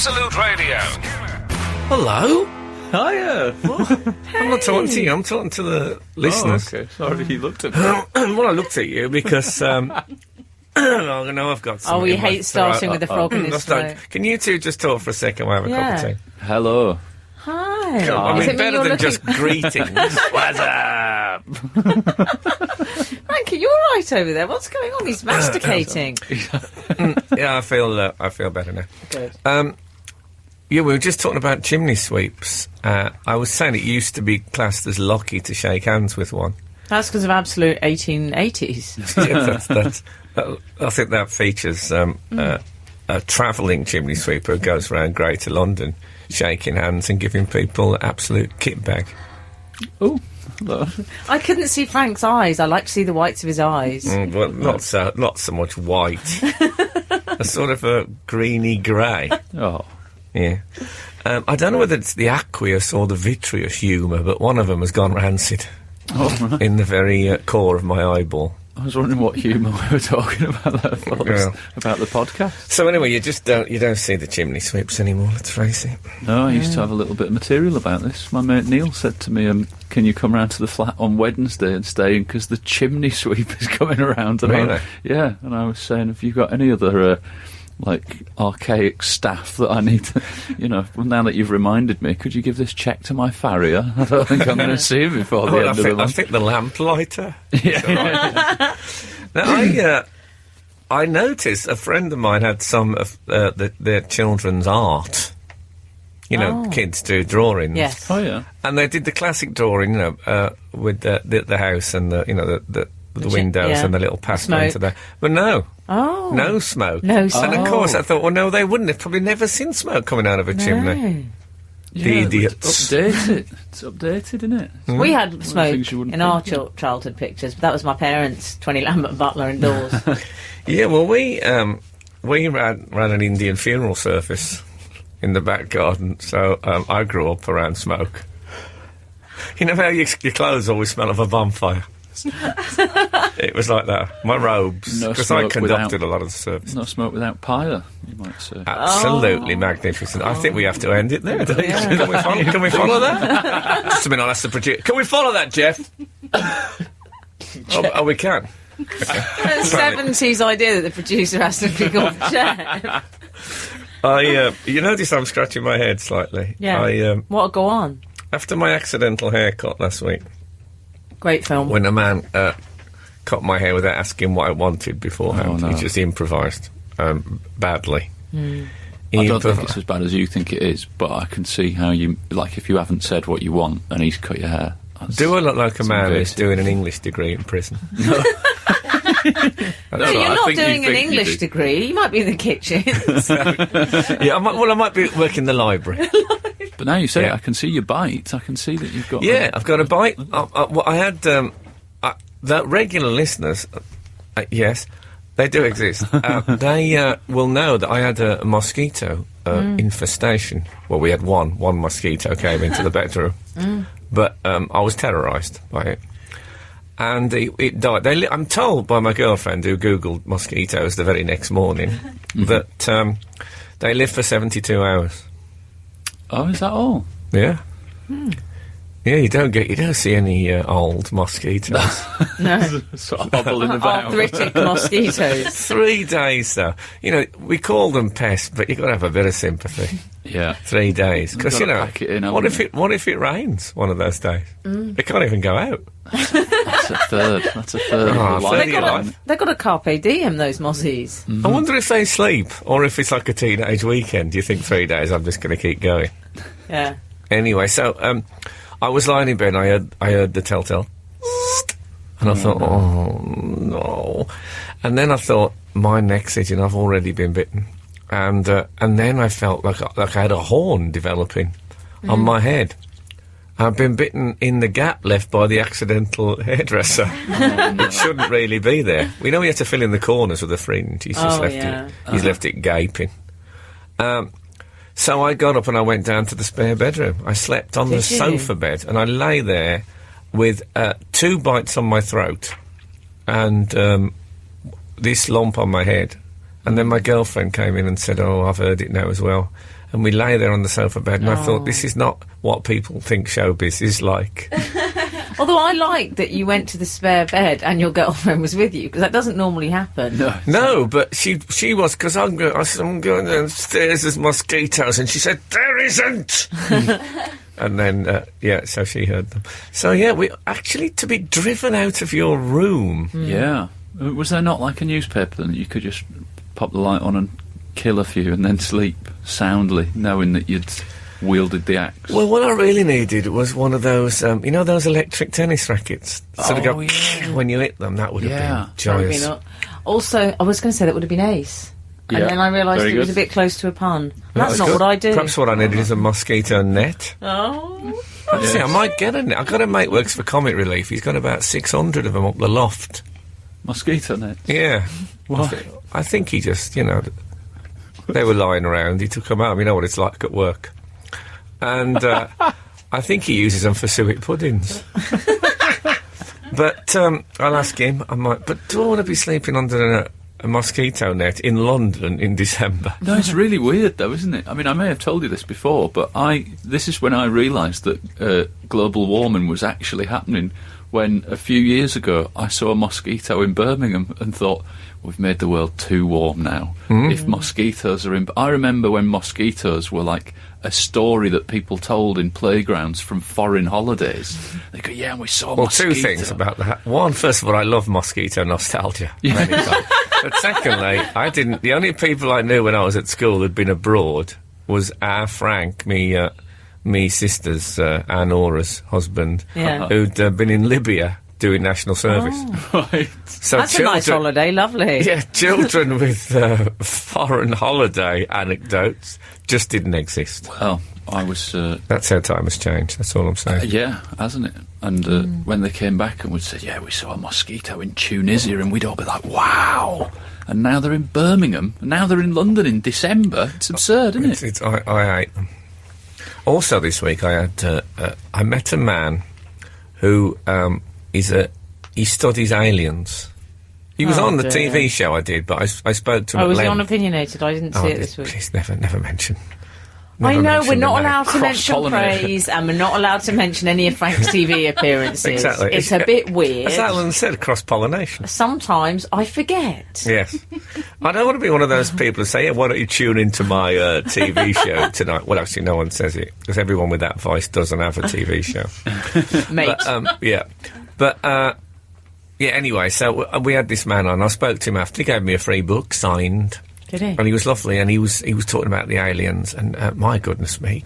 Absolute Radio. Hello? Hiya. I'm not talking to you, I'm talking to the listeners. Oh, okay. Sorry, you looked at me. Well, I looked at you because, I know I've got something. Oh, we in my hate starting throat. with the frog in his throat. Can you two just talk for a second while I have a cup of tea? Hello. Hi. I Does mean, it better you're than looking- just greetings. What's up? Frankie, you all right over there? What's going on? He's masticating. Yeah, I feel better now. Good. Yeah, we were just talking about chimney sweeps. I was saying it used to be classed as lucky to shake hands with one. That's because of absolute 1880s. Yeah, I think that features a travelling chimney sweeper who goes around Greater London shaking hands and giving people absolute kit bag. Oh, hello. I couldn't see Frank's eyes. I like to see the whites of his eyes. Well, not so much white. A sort of a greeny grey. Oh. Yeah. I don't know whether it's the aqueous or the vitreous humour, but one of them has gone rancid in the very core of my eyeball. I was wondering what humour we were talking about there. I thought it was about the podcast. So anyway, you don't see the chimney sweeps anymore, let's face it. No, I used to have a little bit of material about this. My mate Neil said to me, can you come round to the flat on Wednesday and stay in because the chimney sweep is coming around? And Really? Yeah, and I was saying, have you got any other... archaic staff that I need to, well, now that you've reminded me, could you give this cheque to my farrier? I don't think I'm going to see him before the end of the month. I think the lamplighter. Yeah. Now, I noticed a friend of mine had some of their children's art. Kids do drawings. Yes. Oh, yeah. And they did the classic drawing, with the house and the windows and the little passway into there. But no. Oh. No smoke. No smoke. And of course I thought, well, no, they wouldn't. They've probably never seen smoke coming out of a chimney. The idiots. Updated. It's updated, isn't it? We had smoke things you wouldn't in our think, childhood pictures, but that was my parents, 20 Lambert Butler indoors. Yeah, well, we ran an Indian funeral service in the back garden, so I grew up around smoke. You know how your clothes always smell of a bonfire? It was like that. My robes, No because I smoke conducted a lot of the service. No smoke without pyre, you might say. Absolutely magnificent. I think we have to end it there. Don't you? Can we follow that? Just a minute, I'll ask the producer. Can we follow that, Jeff? Oh, we can. Okay. 70s idea that the producer has to pick up Jeff. You notice I'm scratching my head slightly. Yeah. What'll go on? After my accidental haircut last week, Great film. when a man cut my hair without asking what I wanted beforehand, Oh, no. he just improvised badly. I don't think it's as bad as you think it is, but I can see how you, if you haven't said what you want and he's cut your hair. Do I look like a man who's invasive. doing an English degree in prison? No, you're not think you doing an think you English do. degree. You might be in the kitchen. Yeah, I might be working in the library. But now you say it, Yeah. I can see your bite. I can see that you've got... Yeah, I've got a bite. I had the regular listeners. Yes, they do exist. They will know that I had a mosquito infestation. Well, we had one mosquito came into the bedroom, but I was terrorised by it. And it died. I'm told by my girlfriend, who Googled mosquitoes the very next morning, that they live for 72 hours. Oh, is that all? Yeah. Yeah, you don't see any old mosquitoes. No. Sort of hobbling about. Arthritic mosquitoes. 3 days, though. We call them pests, but you've got to have a bit of sympathy. Yeah. 3 days. Because, You've gotta pack it in, what haven't if it rains one of those days? They can't even go out. That's a third. That's a third Oh, of the third of life. They've got a carpe diem, those mossies. I wonder if they sleep, or if it's like a teenage weekend. Do you think 3 days I'm just going to keep going? Yeah. Anyway, so I was lying in bed and I heard the telltale. And I thought, oh, no. And then I thought, my neck's itching, I've already been bitten. And then I felt like I had a horn developing on my head. I've been bitten in the gap left by the accidental hairdresser. It shouldn't really be there. We know he had to fill in the corners with a fringe. He's just left it gaping. So I got up and I went down to the spare bedroom. I slept on the sofa bed and I lay there with 2 bites on my throat and this lump on my head. And then my girlfriend came in and said, oh, I've heard it now as well. And we lay there on the sofa bed, and I thought, this is not what people think showbiz is like. Although I like that you went to the spare bed and your girlfriend was with you, because that doesn't normally happen. No, but she was, because I said, I'm going downstairs, there's mosquitoes, and she said, there isn't! And then, so she heard them. So, we actually, to be driven out of your room. Yeah. Was there not like a newspaper that you could just pop the light on and kill a few and then sleep soundly, knowing that you'd wielded the axe? Well, what I really needed was one of those, those electric tennis rackets. Sort of go when you hit them. That would have been joyous. Also, I was going to say that would have been ace. And then I realised it was a bit close to a pun. That's not what I do. Perhaps what I needed is a mosquito net. Oh. See, I might get a net. I've got a mate works for Comic Relief. He's got about 600 of them up the loft. Mosquito net? Yeah. Why? I think he just, they were lying around. He took them out. You know what it's like at work. And I think he uses them for suet puddings. But I'll ask him. I might. But do I want to be sleeping under a mosquito net in London in December? No, it's really weird, though, isn't it? I mean, I may have told you this before, but this is when I realised that global warming was actually happening. When a few years ago I saw a mosquito in Birmingham and thought, we've made the world too warm now. If mosquitoes are in... I remember when mosquitoes were like a story that people told in playgrounds from foreign holidays. They go, and we saw a mosquito. Well, two things about that. One, first of all, I love mosquito nostalgia. But secondly, the only people I knew when I was at school who'd been abroad was our Frank, me sister's, our Nora's husband, who'd been in Libya doing national service. Right. So that's a nice holiday, lovely. Yeah, children with foreign holiday anecdotes just didn't exist. Well, I was... that's how time has changed, that's all I'm saying. Hasn't it? And when they came back and would say, we saw a mosquito in Tunisia, and we'd all be like, wow! And now they're in Birmingham, and now they're in London in December. It's absurd, isn't it? I hate them. Also this week I met a man who... he studies aliens. He was on the TV show I did, but I spoke to him. Oh, was he on Opinionated? I didn't see it this week. Please, never mention. I know, we're not allowed to mention praise, and we're not allowed to mention any of Frank's TV appearances. Exactly. It's a bit weird. As Alun said, cross-pollination. Sometimes I forget. Yes. I don't want to be one of those people who say, why don't you tune into my TV show tonight? Well, actually, no one says it, because everyone with that voice doesn't have a TV show. Mate. But, anyway, so we had this man on. I spoke to him after. He gave me a free book, signed. Did he? And he was lovely, and he was talking about the aliens, and my goodness me,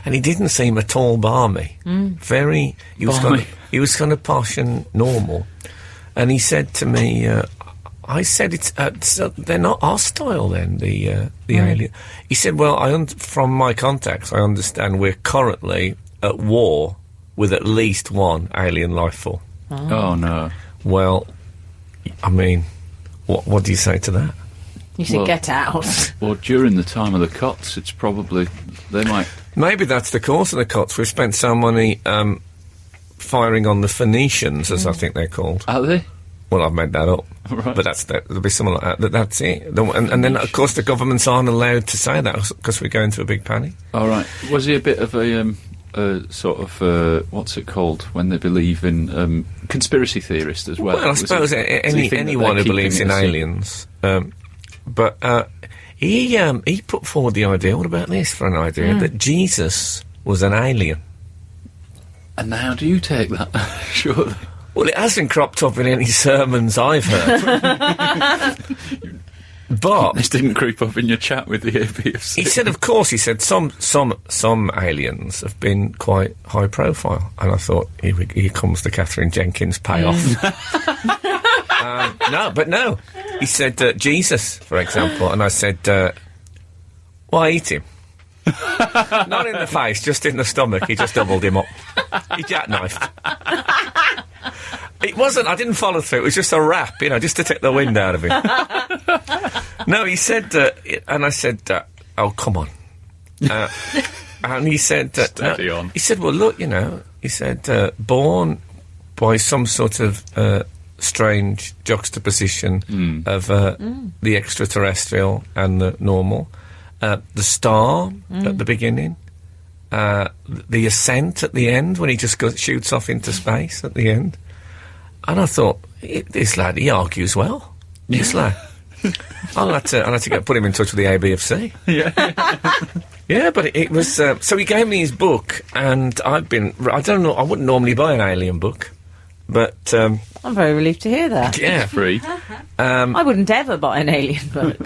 and he didn't seem at all balmy. He was kind of posh and normal. And he said to me, I said, they're not hostile then, the alien. He said, well, from my contacts, I understand we're currently at war with at least one alien life form. Oh, no. Well, I mean, what do you say to that? You should get out. Or during the time of the cuts, it's probably... They might... Maybe that's the cause of the cuts. We've spent so money firing on the Phoenicians, as I think they're called. Are they? Well, I've made that up. Right. But there'll be something like that. That's it. And then, of course, the governments aren't allowed to say that because we're going through a big panic. All right. Was he a bit of a... sort of, what's it called, when they believe in conspiracy theorist as well? Well, I suppose anyone who believes in aliens. But he put forward the idea, what about this for an idea, that Jesus was an alien. And how do you take that? Surely. Well, it hasn't cropped up in any sermons I've heard. But this didn't creep up in your chat with the APFC. He said, of course, some aliens have been quite high profile, and I thought, here comes the Catherine Jenkins payoff. No. He said Jesus, for example, and I said, well, I eat him. Not in the face, just in the stomach. He just doubled him up. He jackknifed. It wasn't, I didn't follow through, it was just a rap, just to take the wind out of him. No, he said, and I said, oh, come on. And he said, steady on. He said, well, look, he said, born by some sort of strange juxtaposition of the extraterrestrial and the normal, The Star at the beginning. The Ascent at the end, when he just shoots off into space at the end. And I thought, this lad, he argues well. This lad. I'll have to put him in touch with the ABFC. Yeah. Yeah, but it was... so he gave me his book, and I don't know, I wouldn't normally buy an Alien book, but... I'm very relieved to hear that. Yeah. Free. I wouldn't ever buy an Alien book.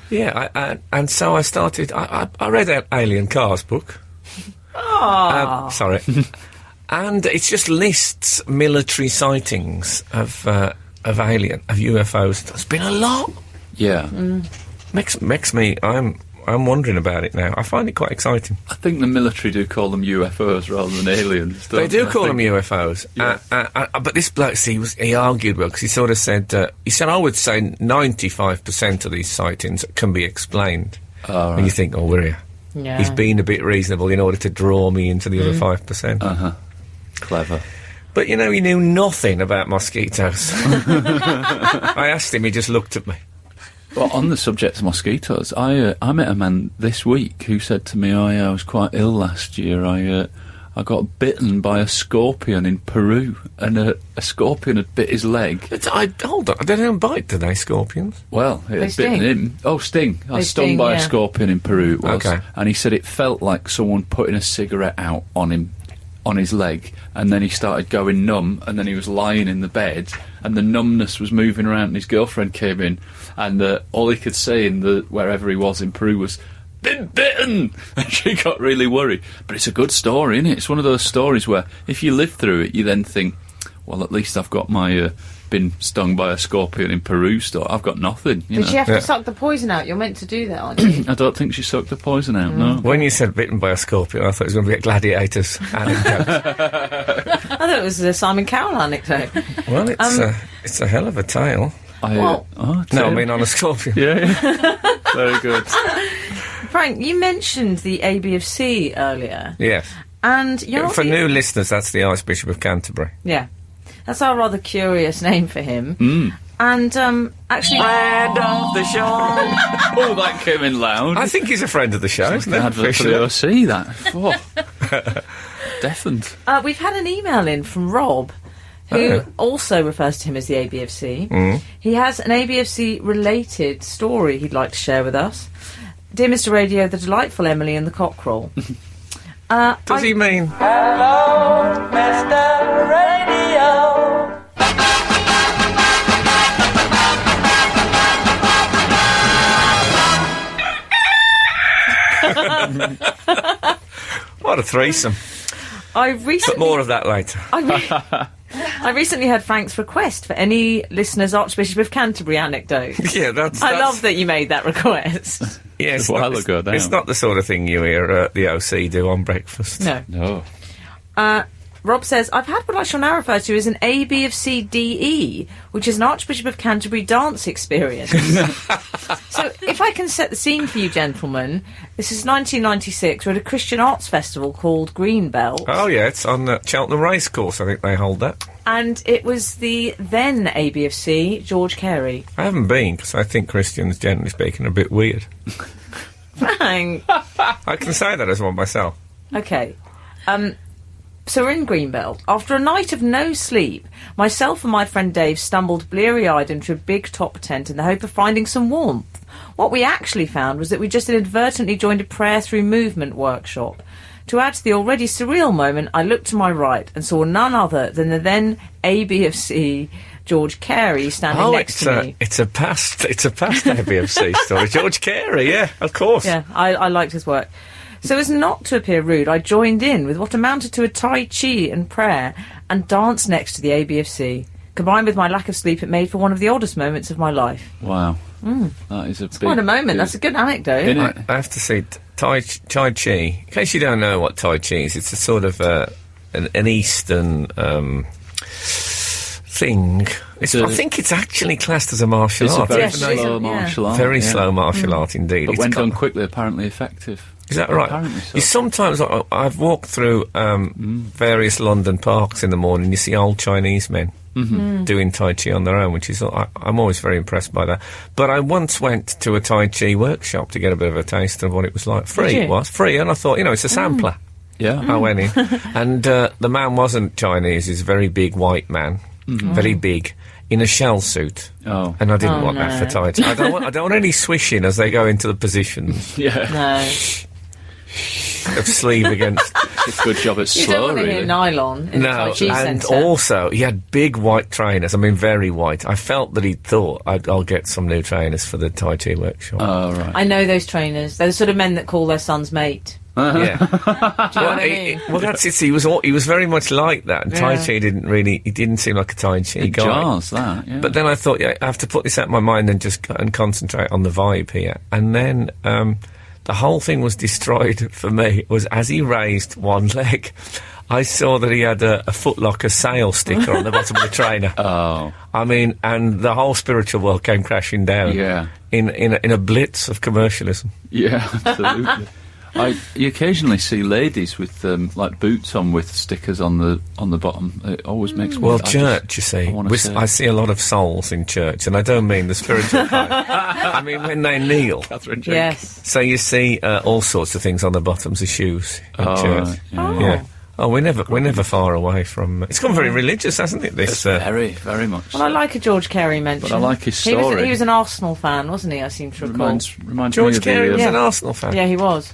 Yeah, and so I started... I read an Alien Cars book. Oh. Sorry. And it just lists military sightings of UFOs. There's been a lot. Yeah. Makes me... I'm wondering about it now. I find it quite exciting. I think the military do call them UFOs rather than aliens. They do call them UFOs. Yeah. But this bloke, he argued well, because he sort of said, I would say 95% of these sightings can be explained. Right. And you think, oh, will you? Yeah. He's been a bit reasonable in order to draw me into the other 5%. Uh-huh. Clever. But, he knew nothing about mosquitoes. I asked him, he just looked at me. Well, on the subject of mosquitoes, I met a man this week who said to me, I was quite ill last year. I got bitten by a scorpion in Peru, and a scorpion had bit his leg. Hold on, they don't bite, do they, scorpions? Well, it had bitten him. Oh, sting. I was sting stung by a scorpion in Peru, it was. Okay. And he said it felt like someone putting a cigarette out on him, on his leg, and then he started going numb, and then he was lying in the bed, and the numbness was moving around, and his girlfriend came in, and all he could say wherever he was in Peru was, "Been bitten!" And she got really worried. But it's a good story, isn't it? It's one of those stories where if you live through it, you then think, well, at least I've got my been stung by a scorpion in Peru story. I've got nothing. Did she have to suck the poison out? You're meant to do that, aren't you? I don't think she sucked the poison out, no. When you said bitten by a scorpion, I thought it was going to be a gladiator's anecdote. I thought it was a Simon Cowell anecdote. Well, it's a hell of a tale. No, I mean on a scorpion. Yeah. Very good. Frank, you mentioned the ABFC earlier. Yes. And for new listeners, that's the Archbishop of Canterbury. Yeah. That's our rather curious name for him. And actually... Friend of the show. Oh, that came in loud. I think he's a friend of the show, isn't he? Advert for the OC, that. Deafened. We've had an email in from Rob, who also refers to him as the ABFC. He has an ABFC-related story he'd like to share with us. Dear Mr. Radio, the delightful Emily and the Cockerel. Does he mean... Hello, Mr. Radio. What a threesome. But more of that later. I recently heard Frank's request for any listeners' Archbishop of Canterbury anecdote. Yeah, I love that you made that request. Yeah, It's a while ago now. It's not the sort of thing you hear the OC do on breakfast. No. No. Rob says, I've had what I shall now refer to as an ABFC DE, which is an Archbishop of Canterbury dance experience. So, if I can set the scene for you, gentlemen, this is 1996. We're at a Christian arts festival called Greenbelt. Oh, yeah, it's on Cheltenham Racecourse, I think they hold that. And it was the then ABFC, George Carey. I haven't been, because I think Christians, generally speaking, are a bit weird. Frank! I can say that as one myself. Okay. So we're in Greenbelt. After a night of no sleep, myself and my friend Dave stumbled bleary-eyed into a big top tent in the hope of finding some warmth. What we actually found was that we just inadvertently joined a prayer through movement workshop. To add to the already surreal moment, I looked to my right and saw none other than the then ABFC George Carey standing next to me. It's a past ABFC story. George Carey, yeah, of course. Yeah, I liked his work. So as not to appear rude, I joined in with what amounted to a Tai Chi and prayer and danced next to the ABFC. Combined with my lack of sleep, it made for one of the oddest moments of my life. Wow. That is quite a moment. That's a good anecdote. Isn't it? I have to say, Tai Chi, in case you don't know what Tai Chi is, it's a sort of an Eastern thing. I think it's actually classed as a martial art. It's a very slow martial art. Very slow martial art indeed. But when done quickly, apparently effective. Is that right? Apparently so. You sometimes, I've walked through various London parks in the morning, you see old Chinese men doing Tai Chi on their own, which is, I'm always very impressed by that. But I once went to a Tai Chi workshop to get a bit of a taste of what it was like. Free, it was. Free, and I thought, it's a sampler. Yeah. I went in. And the man wasn't Chinese, he's a very big white man, very big, in a shell suit. Oh. And I didn't want that for Tai Chi. I don't want any swishing as they go into the positions. Yeah. No. Of sleeve against... It's a good job it's You slow, don't want to really. hear nylon in the Tai Chi and centre. also he had big white trainers. I mean, very white. I felt that he thought I'll get some new trainers for the Tai Chi workshop. Oh, right. I know those trainers. They're the sort of men that call their sons mate. Yeah. Do you know what I mean? Well, that's it. He was very much like that. And Tai Chi he didn't seem like a Tai Chi It guy. jars, that, yeah. But then I thought, I have to put this out of my mind and just concentrate on the vibe here. And then the whole thing was destroyed for me. It was as he raised one leg, I saw that he had a Foot Locker sale sticker on the bottom of the trainer. Oh. I mean, and the whole spiritual world came crashing down. Yeah. In a blitz of commercialism. Yeah, absolutely. You occasionally see ladies with like boots on with stickers on the bottom. It always makes me. Well, church, you see. I see a lot of souls in church, and I don't mean the spiritual kind. I mean when they kneel. Catherine. Yes. So you see all sorts of things on the bottoms of shoes in church. Right, yeah. Yeah. Oh, we're never far away from. It's gone very religious, hasn't it? This. Very, very much. Well, I like a George Carey mention. But I like his story. He was an Arsenal fan, wasn't he? I seem to recall. Reminds George me of Carey was the, an Arsenal fan. Yeah, he was.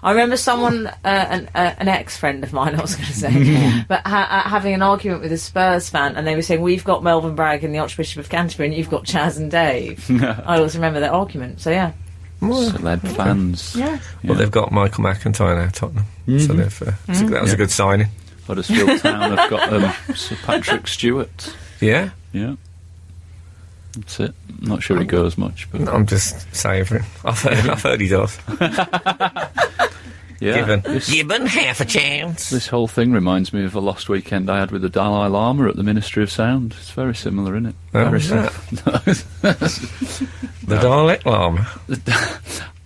I remember someone, an ex-friend of mine, I was going to say, but having an argument with a Spurs fan, and they were saying, we've got Melvin Bragg and the Archbishop of Canterbury, and you've got Chaz and Dave. I always remember that argument, so yeah. celeb fans. Yeah. Well, they've got Michael McIntyre now, Tottenham. So that was a good signing. Huddersfield Town have got Sir Patrick Stewart. Yeah. Yeah. That's it. Not sure he goes much, but I'm just savouring. I've heard he does. yeah. Given half a chance. This whole thing reminds me of a lost weekend I had with the Dalai Lama at the Ministry of Sound. It's very similar, isn't it? How was that? The Dalai Lama.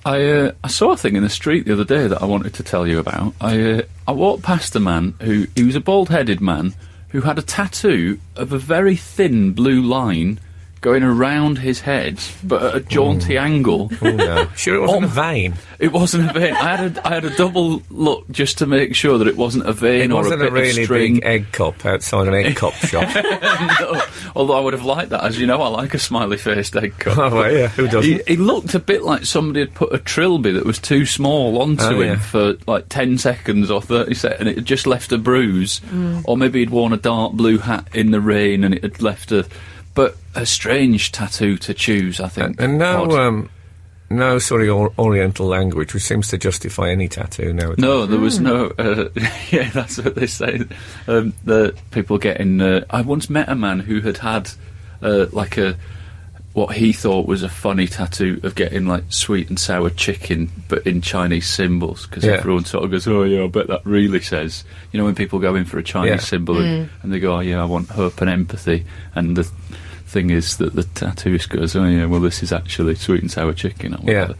I saw a thing in the street the other day that I wanted to tell you about. I walked past a man he was a bald-headed man who had a tattoo of a very thin blue line going around his head, but at a jaunty angle. Oh, no. Sure it wasn't a vein? It wasn't a vein. I had a double look just to make sure that it wasn't a vein It or wasn't a a bit really of string. big egg cup outside an egg cup shop. No, although I would have liked that. As you know, I like a smiley-faced egg cup. Oh, well, yeah, who doesn't? He looked a bit like somebody had put a trilby that was too small onto him for like 10 seconds or 30 seconds, and it had just left a bruise. Or maybe he'd worn a dark blue hat in the rain and it had left a strange tattoo to choose, I think. And no sort of Oriental language, which seems to justify any tattoo nowadays. No, there was no... yeah, that's what they say. The people getting... I once met a man who had like what he thought was a funny tattoo of getting like sweet and sour chicken, but in Chinese symbols, because everyone sort of goes, oh yeah, I bet that really says... You know, when people go in for a Chinese symbol and they go, oh yeah, I want hope and empathy, and the thing is that the tattooist goes, oh yeah, well this is actually sweet and sour chicken or whatever.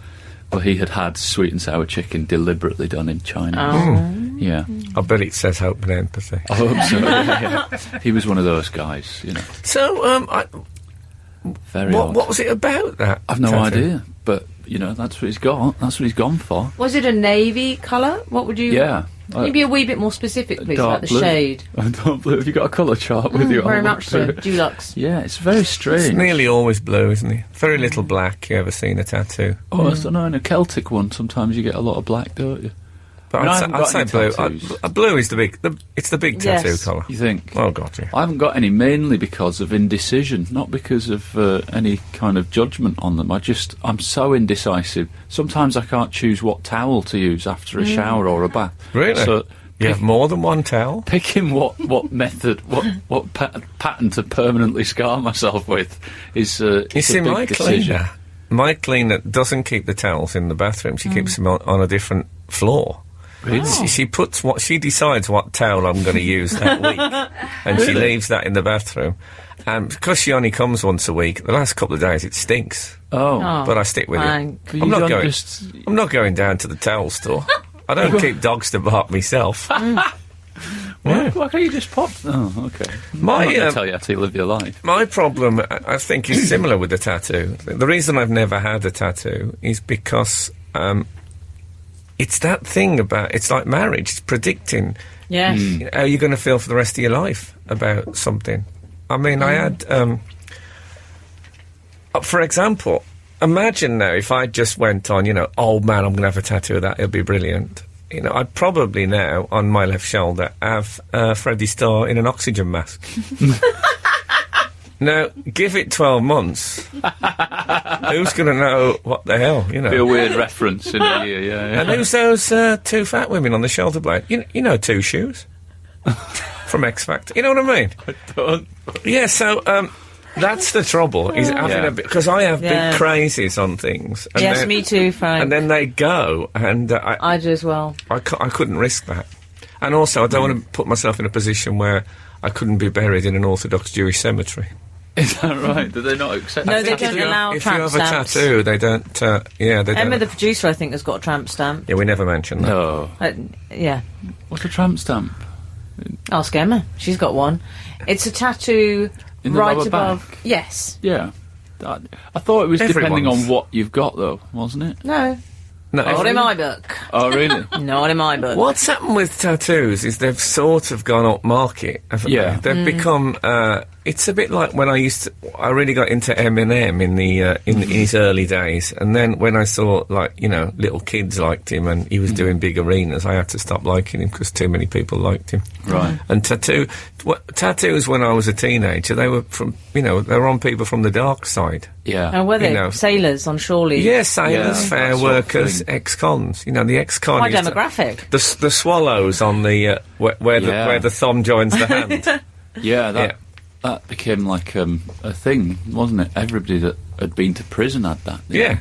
But he had sweet and sour chicken deliberately done in China. Yeah. I bet it says hope and empathy. I hope so. Yeah. He was one of those guys, you know. So, Very odd. what was it about, that I've no tattoo? idea, but, you know, that's what he's got. That's what he's gone for. Was it a navy colour? What would you... Yeah. Can you be a wee bit more specific, please, Dark about the blue. shade? Dark blue. Have you got a colour chart with you? Very I'll much look so. through it. Dulux. Yeah, it's very strange. It's nearly always blue, isn't it? Very little black. You ever seen a tattoo? Oh, I don't know. In a Celtic one, sometimes you get a lot of black, don't you? But I mean, I I'd haven't say got any blue. tattoos. Blue is the big tattoo Yes. colour. You think? Oh, God, yeah. I haven't got any, mainly because of indecision, not because of any kind of judgment on them. I'm so indecisive. Sometimes I can't choose what towel to use after a shower or a bath. Really? So You have more than one towel? picking what method, what pattern to permanently scar myself with is You it's see, a big decision. my cleaner doesn't keep the towels in the bathroom. She keeps them on a different floor. Really? She decides what towel I'm going to use that week, and she leaves that in the bathroom. And because she only comes once a week, the last couple of days it stinks. Oh. But I stick with fine. it. I'm not going down to the towel store. I don't keep dogs to bark myself. Yeah. Why can't you just pop? Oh, okay. My, I'm not going um, to tell you how to live your life. My problem, I think, is similar with the tattoo. The reason I've never had a tattoo is because it's that thing about, it's like marriage, it's predicting Yes. how you're going to feel for the rest of your life about something. I mean, I had, for example, imagine now if I just went on, oh man, I'm going to have a tattoo of that, it'll be brilliant. I'd probably now, on my left shoulder, have Freddie Starr in an oxygen mask. Now, give it 12 months. Who's going to know what the hell, Be a weird reference in a year, yeah. And who's those two fat women on the shoulder blade? You know Two Shoes? From X Factor. You know what I mean? I don't. Yeah, so, that's the trouble, is having Yeah. a bit... Because I have Yeah. big crazies on things. And Yes, then- me too, Frank. And then they go, and I do as well. I couldn't risk that. And also, I don't want to put myself in a position where I couldn't be buried in an Orthodox Jewish cemetery. Is that right? Do they not accept No, they tattoos? don't allow If you tramp have stamps. a tattoo, they don't... they Emma, don't... the producer, I think, has got a tramp stamp. Yeah, we never mentioned that. No. Yeah. What's a tramp stamp? Ask Emma. She's got one. It's a tattoo In the right lower above... back? Yes. Yeah. I thought it was depending Everyone's. on what you've got, though, wasn't it? No. No, Not in my book. Oh, really? Not in my book. What's happened with tattoos is they've sort of gone up market, haven't Yeah. they? They've become... it's a bit like when I really got into Eminem in his early days, and then when I saw, little kids liked him and he was doing big arenas, I had to stop liking him because too many people liked him. Right. And tattoos when I was a teenager, they were they were on people from the dark side. Yeah. And were they You know. sailors on shore leave? Yeah, sailors, Yeah, fair that sort of workers, thing. ex-cons. The ex-con... My used to- demographic. The swallows on the where Yeah. the thumb joins the hand. Yeah, Yeah. that became like a thing, wasn't it? Everybody that had been to prison had that. didn't Yeah. they?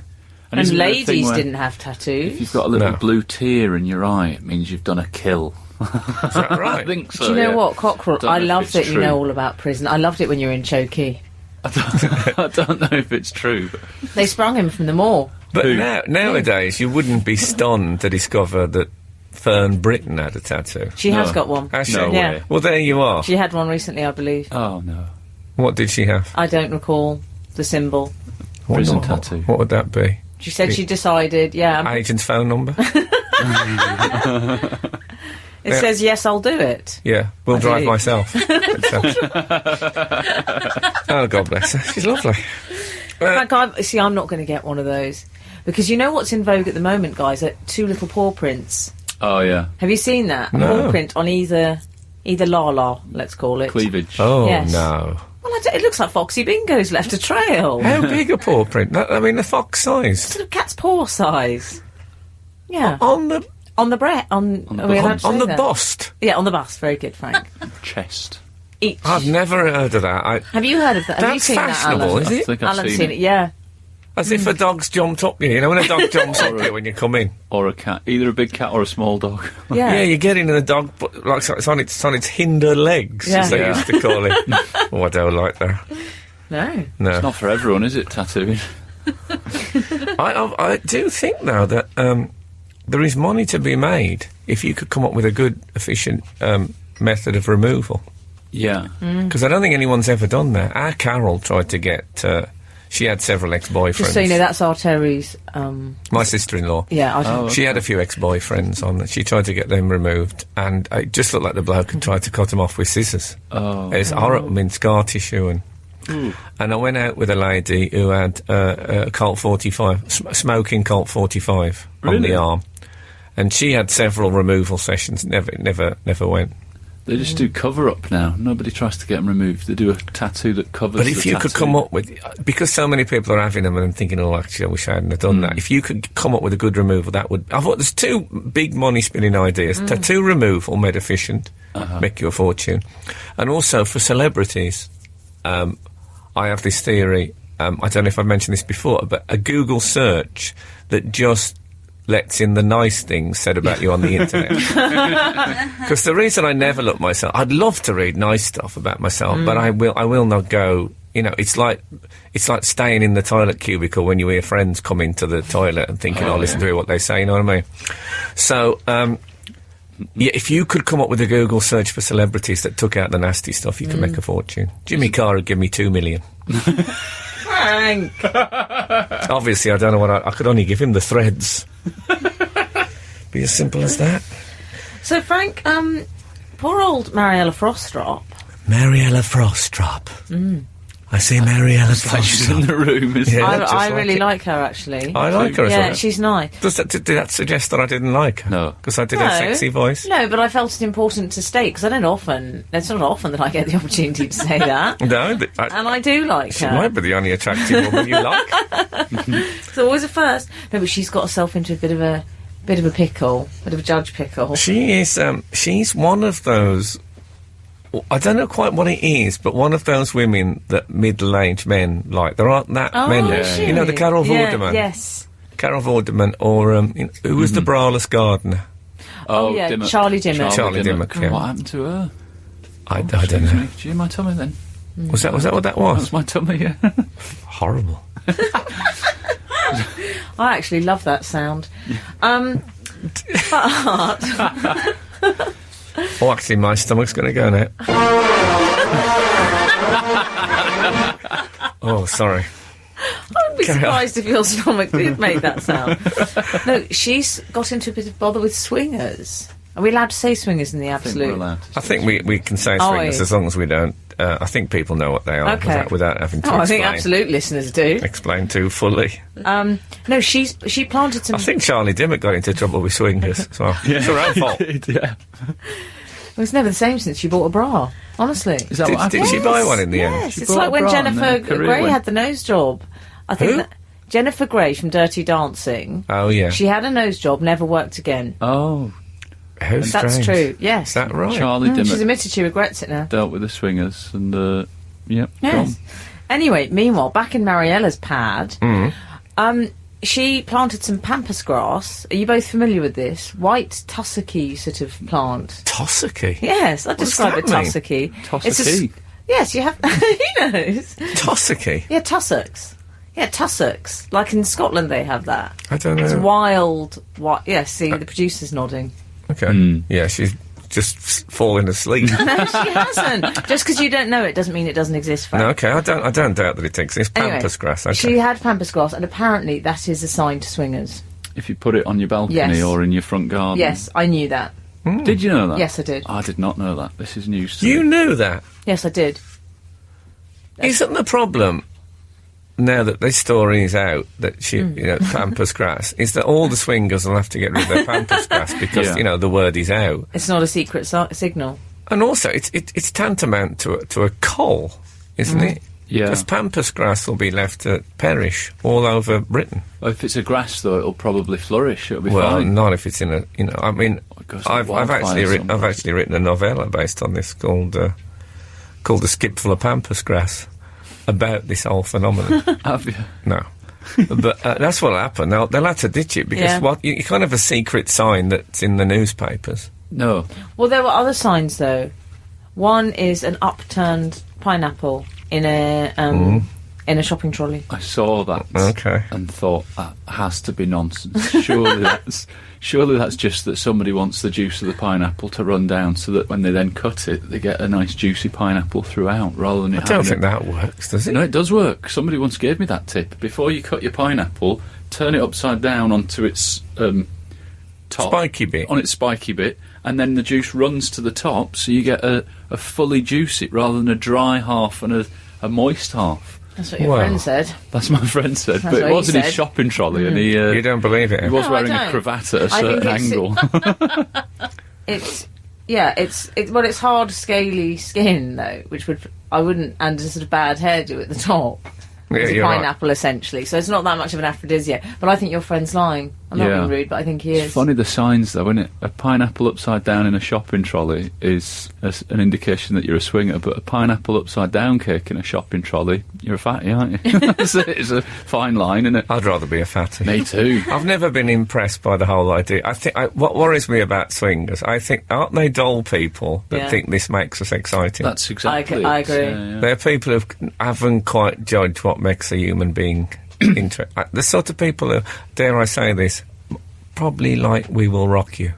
And isn't there a thing ladies where didn't have If tattoos. you've got a little No. blue tear in your eye, it means you've done a kill. Is that right? I think so. Do you know yeah. what, Cockerel? Don't I know if love it's that you true. know all about prison. I loved it when you were in Chokey. I don't know if it's true. But They sprung him from the moor. But Who? nowadays, you wouldn't be stunned to discover that Fern Britton had a tattoo. She No. has got one. Has she? No Yeah. way. Well, there you are. She had one recently, I believe. Oh no, What did she have? I don't recall the symbol. prison What- tattoo. What would that be? She said she decided, yeah. Agent's phone number? It says, yes, I'll do it. Yeah, we'll I drive do. myself. Oh, God bless her. She's lovely. Frank, I'm not going to get one of those. Because you know what's in vogue at the moment, guys? Are two little paw prints. Oh yeah, Have you seen that? A No. paw print on either la-la, let's call it. cleavage. Oh, Yes. no. Well, it looks like Foxy Bingo's left a trail. How big a paw print? A fox size. Sort of cat's paw size. Yeah. On the On the are we allowed to on say the that? bust. Yeah, on the bust. Very good, Frank. Chest. Each. I've never heard of that. Have you heard of that? Have you That's seen that, fashionable, Alan? is I it? think I've Alan's seen seen it, yeah. As if a dog's jumped up you. When a dog jumps up you when you come in. Or a cat, either a big cat or a small dog. Yeah. Yeah, you get in and the dog, like it's on its hinder legs, Yeah. as they Yeah. used to call it. Oh, I don't like that. No. No. It's not for everyone, is it? Tattooing. I do think, though, that there is money to be made if you could come up with a good, efficient method of removal. Yeah. Because I don't think anyone's ever done that. Our Carol tried to get... she had several ex-boyfriends. Just so you know, that's our Terry's. My sister-in-law. Yeah, I don't. Oh. She had a few ex-boyfriends on that. She tried to get them removed, and it just looked like the bloke had tried to cut them off with scissors. Oh. It's horrible. I mean, scar tissue and... And I went out with a lady who had a Colt 45, smoking Colt 45 on Really? the arm, and she had several removal sessions. Never went. They just do cover up now. Nobody tries to get them removed. They do a tattoo that covers. But if the you could tattoo. come up with, because so many people are having them and thinking, oh, actually, I wish I hadn't have done that. If you could come up with a good removal, that would. I thought there's two big money spinning ideas: tattoo removal made efficient, make you a fortune, and also for celebrities. I have this theory. I don't know if I've mentioned this before, but a Google search that just lets in the nice things said about you on the internet. Because the reason I never look myself, I'd love to read nice stuff about myself, but I will not go. It's like staying in the toilet cubicle when you hear friends come into the toilet and thinking, listen to what they say. You know what I mean? So Yeah, if you could come up with a Google search for celebrities that took out the nasty stuff, you could make a fortune. Jimmy Carr would give me $2 million. Frank! Obviously, I don't know what I could only give him the threads. Be as simple as that. So, Frank, poor old Mariella Frostrop. Mariella Frostrop. I say Mariella She's in Frostrop. the room, isn't Yeah. it? just I like really it. like her, actually. I like her as Yeah, well. she's nice. Did that suggest that I didn't like her? No. Because I did have sexy voice? No, but I felt it important to state, because I don't often... It's not often that I get the opportunity to say that. No, And I do like she her. might be the only attractive woman you like. It's always a first. No, but she's got herself into a bit of a pickle, bit of a judge pickle. She is, she's one of those... I don't know quite what it is, but one of those women that middle-aged men like. There aren't that many. is she? You know, the Carol Yeah, Vorderman. yes. Carol Vorderman, or who was the braless gardener? Oh, yeah, Dimmock. Charlie Dimmock. Charlie Dimmock, yeah. What happened to her? I don't know. Do you hear my tummy then? Was that what that That was? was my tummy, yeah. Horrible. I actually love that sound. But Oh, actually, my stomach's going to go now. Oh, sorry. I'd be Carry on. surprised if your stomach did make that sound. No, she's got into a bit of bother with swingers. Are we allowed to say swingers in the I think we're absolute? allowed to I think we can say Oh, swingers yeah. as long as we don't. I think people know what they are Okay. without having to Oh, I think explain, absolute listeners do. explain too fully. No, she planted some. I think Charlie Dimmock got into trouble with swingers. So it's her own fault. yeah. It was never the same since she bought a bra. Honestly. Is that what happened? Did she buy one in the end? Yes, She it's bought like a when bra and Jennifer then her career Grey went- had the nose job. I think Who? that Jennifer Grey from Dirty Dancing. Oh, yeah. She had a nose job, never worked again. Oh, How That's strange. true. Yes. Is that right? Charlie She's Dimmock admitted she regrets it now. dealt with the swingers and, yep, Yes. gone. Anyway, meanwhile, back in Mariella's pad, Mm. she planted some pampas grass. Are you both familiar with this? White tussocky sort of plant. Tussocky? Yes, I'd What's describe that it mean? tussocky. It's a Tussocky? yes, you have... He knows. Tussocky? Yeah, tussocks. Yeah, tussocks. Like in Scotland they have that. I don't know. It's wild... Yeah, see, the producer's nodding. Okay. Yeah, she's just falling asleep. No, she hasn't. Just because you don't know it doesn't mean it doesn't exist, Frank. No, okay, I don't doubt that it exists. Anyway, Pampas grass, okay. She had pampas grass, and apparently that is a sign to swingers. If you put it on your balcony Yes. or in your front garden. Yes, I knew that. Did you know that? Yes, I did. I did not know that. This is news to You me. knew that? Yes, I did. Isn't the problem, now that this story is out, that she, Pampas grass, is that all the swingers will have to get rid of their Pampas grass because, Yeah. the word is out. It's not a secret signal. And also, it's tantamount to a coal, isn't it? Yeah. Because Pampas grass will be left to perish all over Britain. Well, if it's a grass, though, it'll probably flourish. It'll be Well, fine. not if it's in a, I mean, It goes to I've wildfire somewhere. actually written a novella based on this called A Skipful of Pampas Grass, about this whole phenomenon. Have you? No. But that's what'll happen. They'll have to ditch it because Yeah. you can't have a secret sign that's in the newspapers. No. Well, there were other signs, though. One is an upturned pineapple in a shopping trolley. I saw that Okay. and thought, that has to be nonsense. Surely that's just that somebody wants the juice of the pineapple to run down so that when they then cut it, they get a nice juicy pineapple throughout, rather than I don't think that works, does it? No, it does work. Somebody once gave me that tip. Before you cut your pineapple, turn it upside down onto its top. Spiky bit. On its spiky bit, and then the juice runs to the top, so you get a fully juicy rather than a dry half and a moist half. That's what your Well. friend said. That's my friend said. That's But what it he was in his said. shopping trolley, and he You don't believe it? he was No, I wearing a don't. cravat at a I think certain it's- angle. It's hard, scaly skin though, which I wouldn't, and a sort of bad hairdo at the top. Yeah, It's a you're right. pineapple essentially, so it's not that much of an aphrodisiac. But I think your friend's lying. I'm not Yeah. being rude, but I think he is. It's funny the signs though, isn't it? A pineapple upside down in a shopping trolley is an indication that you're a swinger, but a pineapple upside down cake in a shopping trolley, you're a fatty, aren't you? It's a fine line, isn't it? I'd rather be a fatty. Me too. I've never been impressed by the whole idea. I think what worries me about swingers, I think, aren't they dull people that Yeah. think this makes us exciting? That's exactly I it. agree. Yeah. They're people who haven't quite judged what makes a human being interesting. The sort of people who, dare I say this, probably like We Will Rock You.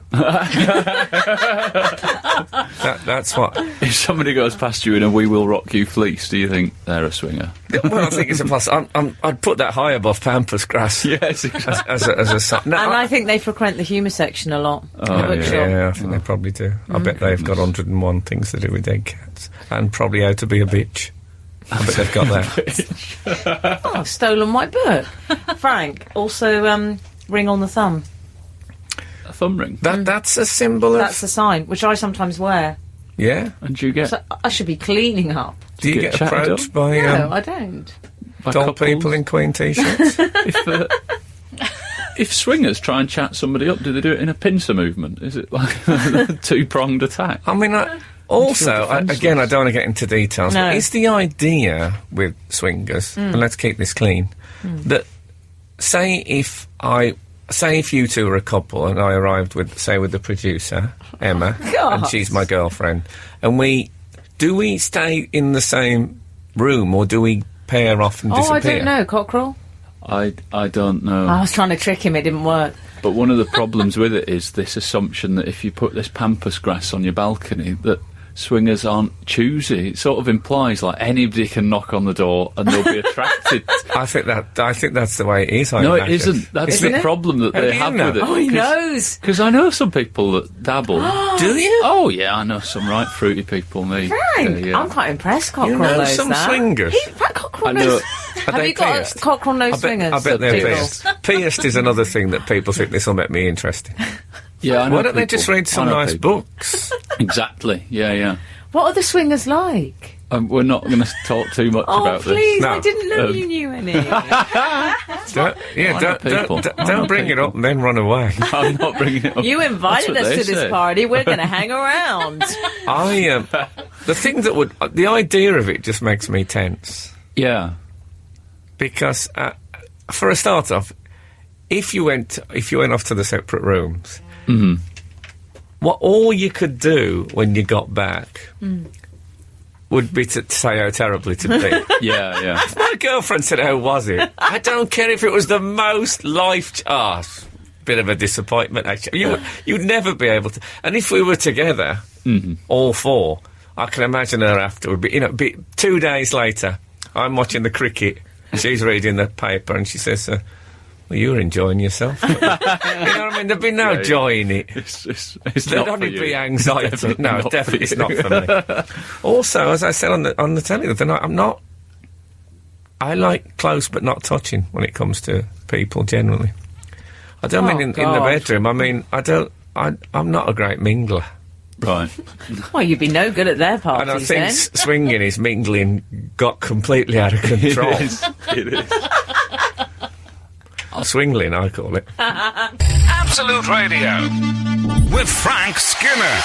That's what. If somebody goes past you in a We Will Rock You fleece, do you think they're a swinger? Well, I think it's a plus. I'd put that high above Pampas grass. Yes, exactly. as a sign. No, And I think they frequent the humour section a lot. Oh, The bookshop. yeah, I think they probably do. I bet they've got 101 things to do with dead cats. And probably How to Be a Bitch. I bet they've got that. Oh, I've stolen my book. Frank, also ring on the thumb. A thumb ring. That's a symbol of... That's the sign, which I sometimes wear. Yeah? And do you get So I should be cleaning up. Do you get chatted approached up? by No, I don't. by dull couples? people in Queen T-shirts? If swingers try and chat somebody up, do they do it in a pincer movement? Is it like a two-pronged attack? I mean, also, defenceless. again, I don't want to get into details, No. but is the idea with swingers, and let's keep this clean, that say if you two were a couple and I arrived with the producer, Emma, God. and she's my girlfriend, and do we stay in the same room or do we pair off and Oh, disappear? I don't know, Cockerel. I don't know. I was trying to trick him, it didn't work. But one of the problems with it is this assumption that if you put this Pampas grass on your balcony, that swingers aren't choosy. It sort of implies like anybody can knock on the door and they'll be attracted. I think that's the way it is. I No, it imagine. isn't. That's Isn't the it? problem that How do they you have know? with it. Oh, he knows. Because I know some people that dabble. Do you? Oh yeah, I know some right fruity people. Me, Frank, yeah. I'm quite impressed Cockerel You know knows some that. swingers? Cockerel I know. knows. Are Have they you got pierced? a Cockerel knows I swingers? bet they're Jingle. pierced. Pierced is another thing that people think this will make me interesting. Yeah, I know Why don't they people. just read some I know nice people. books? Exactly. Yeah. What are the swingers like? We're not going to talk too much Oh, about please, No. I didn't know Um, you knew any. Don't bring it up and then run away. this. I'm not bringing it up. You invited That's what us they to this say. party, we're going to hang around. The thing that the idea of it just makes me tense Yeah. because for a start off, if you went off to the separate rooms, what all you could do when you got back would be to say how terrible it'd be. Yeah. My girlfriend said, "How was it?" I don't care if it was the most bit of a disappointment. Actually, you'd never be able to. And if we were together, all four, I can imagine her after. Be 2 days later, I'm watching the cricket. She's reading the paper, and she says, "Well, you were enjoying yourself." You know what I mean? There'd be no joy in it. It's There'd not only for you. be anxiety. No, not definitely for it's not you. for me. Also, as I said on the telly the other night, I like close but not touching when it comes to people generally. I don't mean in the God. bedroom. I mean, I'm not a great mingler. Right. Well, you'd be no good at their And I parties think then. swinging is mingling got completely out of control. It is. Swingling, I call it. Absolute Radio with Frank Skinner.